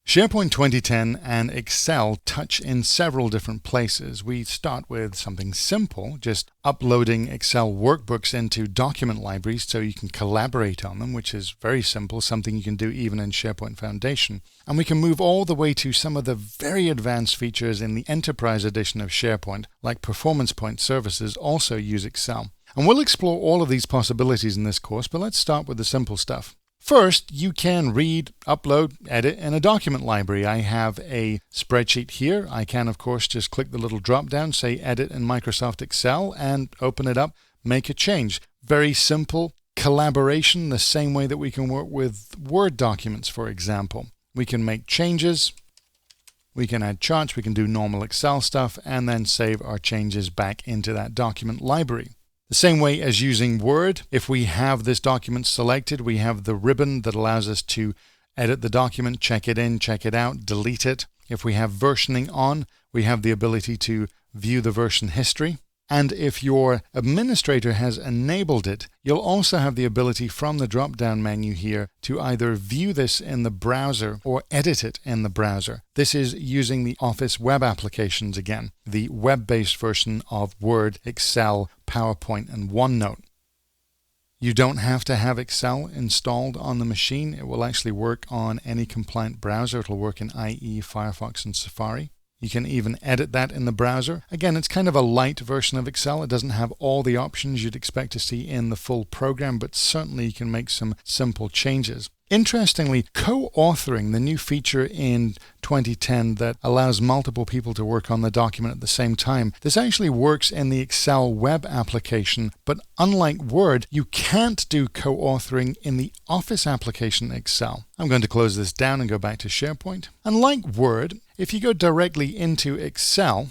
SharePoint 2010 and Excel touch in several different places. We start with something simple, just uploading Excel workbooks into document libraries so you can collaborate on them, which is very simple, something you can do even in SharePoint Foundation. And we can move all the way to some of the very advanced features in the Enterprise edition of SharePoint, like Performance Point services also use Excel. And we'll explore all of these possibilities in this course, but let's start with the simple stuff. First, you can read, upload, edit in a document library. I have a spreadsheet here. I can, of course, just click the little drop down, say Edit in Microsoft Excel, and open it up, make a change. Very simple collaboration, the same way that we can work with Word documents, for example. We can make changes, we can add charts, we can do normal Excel stuff, and then save our changes back into that document library. The same way as using Word, if we have this document selected, we have the ribbon that allows us to edit the document, check it in, check it out, delete it. If we have versioning on, we have the ability to view the version history. And if your administrator has enabled it, you'll also have the ability from the drop-down menu here to either view this in the browser or edit it in the browser. This is using the Office web applications again, the web-based version of Word, Excel, PowerPoint, and OneNote. You don't have to have Excel installed on the machine. It will actually work on any compliant browser. It'll work in IE, Firefox, and Safari. You can even edit that in the browser. Again, it's kind of a light version of Excel. It doesn't have all the options you'd expect to see in the full program, but certainly you can make some simple changes. Interestingly, co-authoring, the new feature in 2010 that allows multiple people to work on the document at the same time, this actually works in the Excel web application, but unlike Word, you can't do co-authoring in the Office application Excel. I'm going to close this down and go back to SharePoint. And like Word, if you go directly into Excel,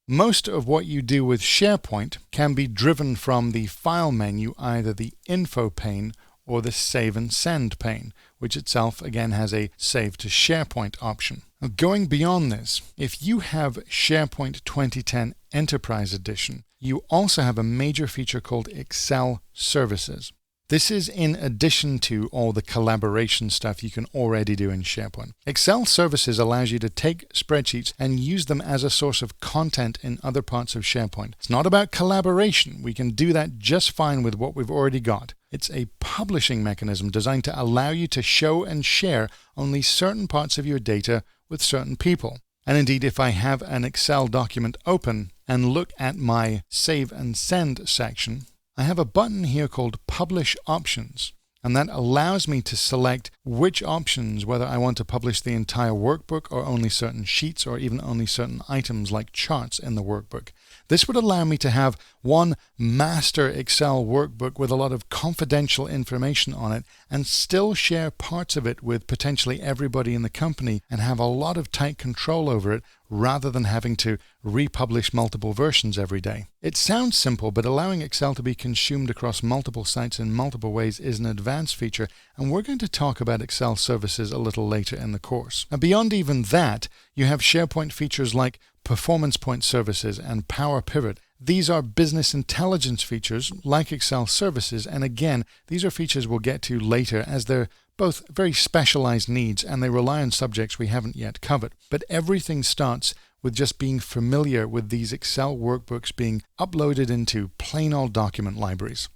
most of what you do with SharePoint can be driven from the File menu, either the Info pane or the Save and Send pane, which itself again has a Save to SharePoint option. Now, going beyond this, if you have SharePoint 2010 Enterprise Edition, you also have a major feature called Excel Services. This is in addition to all the collaboration stuff you can already do in SharePoint. Excel Services allows you to take spreadsheets and use them as a source of content in other parts of SharePoint. It's not about collaboration. We can do that just fine with what we've already got. It's a publishing mechanism designed to allow you to show and share only certain parts of your data with certain people. And indeed, if I have an Excel document open and look at my Save and Send section, I have a button here called Publish Options, and that allows me to select which options, whether I want to publish the entire workbook or only certain sheets or even only certain items like charts in the workbook. This would allow me to have one master Excel workbook with a lot of confidential information on it and still share parts of it with potentially everybody in the company and have a lot of tight control over it rather than having to republish multiple versions every day. It sounds simple, but allowing Excel to be consumed across multiple sites in multiple ways is an advanced feature, and we're going to talk about Excel services a little later in the course. Now, beyond even that, you have SharePoint features like Performance Point services and Power Pivot. These are business intelligence features like Excel services, and again, these are features we'll get to later as they're both very specialized needs and they rely on subjects we haven't yet covered. But everything starts with just being familiar with these Excel workbooks being uploaded into plain old document libraries.